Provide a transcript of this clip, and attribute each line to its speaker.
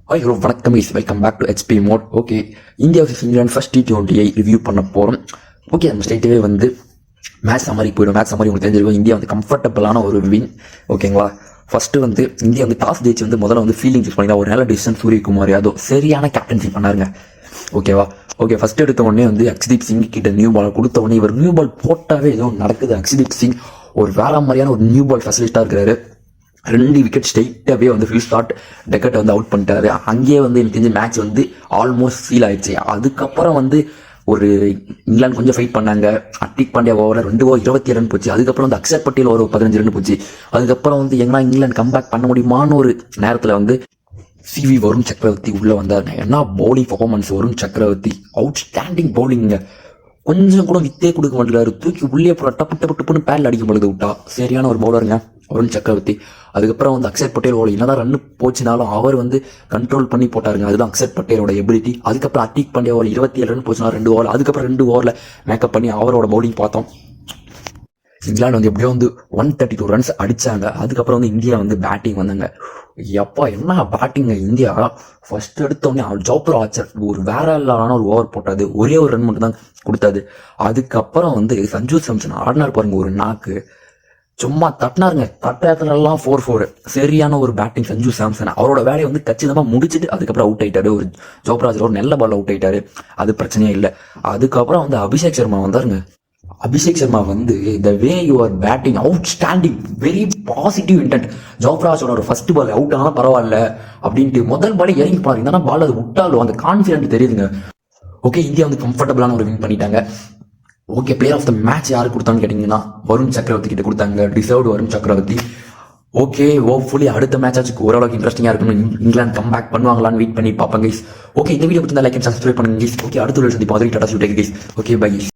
Speaker 1: Hi hello வணக்கம் is welcome back to HP mode. Okay, India vs England first T20 review பண்ண போகிறோம். ஓகே, நம்ம ஸ்ட்ரைட்டாகவே வந்து மேட்ச் சம்மரி போய்டும். மேட்ச் சம்மரி உங்களுக்கு தெரிஞ்சிருக்கும். இந்தியா வந்து கம்ஃபர்டபுளான ஒரு வின். ஓகேங்களா, ஃபர்ஸ்ட் வந்து இந்தியா வந்து டாஸ் ஜெயிச்சு வந்து முதல்ல வந்து ஃபீல்டிங் சூஸ் பண்ணிக்கலாம். ஒரு நல்ல டிசிஷன் சூரியகுமார் யாதவ் சரியான கேப்டன்சி பண்ணாருங்க. ஓகேவா, ஓகே, ஃபர்ஸ்ட் எடுத்த உடனே வந்து அக்ஷதீப் சிங் கிட்ட நியூ பால் கொடுத்த உடனே இவர் நியூ பால் போட்டாவே ஏதோ நடக்குது. அக்ஷதீப் சிங் ஒரு வேற மாதிரியான ஒரு நியூ பால் ஸ்பெஷலிஸ்டாக இருக்கிறாரு. 2 விக்கெட் ஸ்ட்ரைட்டாகவே வந்து ஃபீல் ஷாட் டெக்கெட்டை வந்து அவுட் பண்ணிட்டாரு. அங்கேயே வந்து எனக்கு தெரிஞ்ச மேட்ச் வந்து ஆல்மோஸ்ட் ஃபீல் ஆயிடுச்சு. அதுக்கப்புறம் வந்து ஒரு இங்கிலாந்து கொஞ்சம் ஃபைட் பண்ணாங்க. ஹர்திக் பாண்டியா ஓவரில் 2 ஓவர் 27 ரன் போச்சு. அதுக்கப்புறம் வந்து அக்ஷர் பட்டேல் ஓவர் 15 ரன் போச்சு. அதுக்கப்புறம் வந்து எங்கன்னா இங்கிலாந்து கம்பேக் பண்ண முடியுமான்னு ஒரு நேரத்தில் வந்து சிவி வருண் சக்கரவர்த்தி உள்ளே வந்தாருங்க. ஏன்னா பவுலிங் பர்ஃபார்மன்ஸ் வருண் சக்கரவர்த்தி அவுட் ஸ்டாண்டிங் பவுலிங்க. கொஞ்சம் கூட வித்தே கொடுக்க மாட்டேங்கிறாரு. தூக்கி உள்ளே போட டப்பு டப்பு டப்புன்னு பேரில் அடிக்க பொழுது விட்டா சரியான ஒரு பவுலருங்க வருண் சக்கரவர்த்தி. அதுக்கப்புறம் வந்து அக்ஷர் பட்டேல் ஓவர் என்னதான் ரன் போச்சுனாலும் அவர் வந்து கண்ட்ரோல் பண்ணி போட்டாருங்க. அதுதான் அக்ஷர் பட்டேலோட எபிலிட்டி. அதுக்கப்புறம் ஹர்திக் பாண்டியா ஓவர் 27 ரன் போச்சுனா 2 ஓவர். அதுக்கப்புறம் 2 ஓவரில் மேக்கப் பண்ணி அவரோட பவுலிங் பார்த்தோம். இங்கிலாந்து வந்து எப்படியோ வந்து 132 ரன்ஸ் அடிச்சாங்க. அதுக்கப்புறம் வந்து இந்தியா வந்து பேட்டிங் வந்தாங்க. எப்பா என்ன பேட்டிங்க இந்தியா! ஃபர்ஸ்ட் எடுத்தோடனே ஜோப்ரா ஆர்ச்சர் ஒரு வேற இல்லாத ஒரு ஓவர் போட்டாது. ஒரே ஒரு ரன் மட்டும் தான் கொடுத்தாது. அதுக்கப்புறம் வந்து சஞ்சு சாம்சன் ஆடினார் பாருங்க, ஒரு நாக்கு சும்மா தட்டினாருங்க. தட்டத்துலலாம் 4-4 சரியான ஒரு பேட்டிங் சஞ்சு சாம்சன். அவரோட வேலையை வந்து கச்சிதமாக முடிச்சுட்டு அதுக்கப்புறம் அவுட் ஆயிட்டாரு. ஒரு ஜோப்ராஜ் ஒரு நல்ல பால் அவுட் ஆயிட்டாரு. அது பிரச்சனையே இல்லை. அதுக்கப்புறம் வந்து அபிஷேக் சர்மா வந்தாருங்க. அபிஷேக் சர்மா வந்து the way you are batting outstanding, very positive intent. ஜோப்ராஜோட ஒரு ஃபர்ஸ்ட் பால் அவுட் ஆனால் பரவாயில்ல அப்படின்ட்டு முதல் பாலே இறங்கி பாருங்க. இருந்தாலும் பால் அது விட்டாலும் அந்த கான்ஃபிடென்ட் தெரியுதுங்க. ஓகே, இந்தியா வந்து கம்ஃபர்டபுளான ஒரு வின் பண்ணிட்டாங்க. Okay, player of the match யாரு கொடுத்தான்னு கேட்டிங்கன்னா வருண் சக்கரவர்த்தி கிட்ட கொடுத்தாங்க. டிசர்வ்டு வருண் சக்கரவர்த்தி. ஓகே, ஹோப்ஃபுல்லி அடுத்த மேட்ச் ஆச்சு ஓரளவுக்கு இன்ட்ரெஸ்டிங்காக இருக்கணும். இங்கிலாந்து கம் பேக் பண்ணுவாங்களான்னு வெயிட் பண்ணி பார்ப்பேன் கைஸ். ஓகே, இந்த வீடியோ பிடிச்சா லைக் அண்ட் சப்ஸ்கிரைப் பண்ணுங்க கைஸ். ஓகே, அடுத்த வீடியோ சந்திப்போம். Tata you take guys. Okay, by.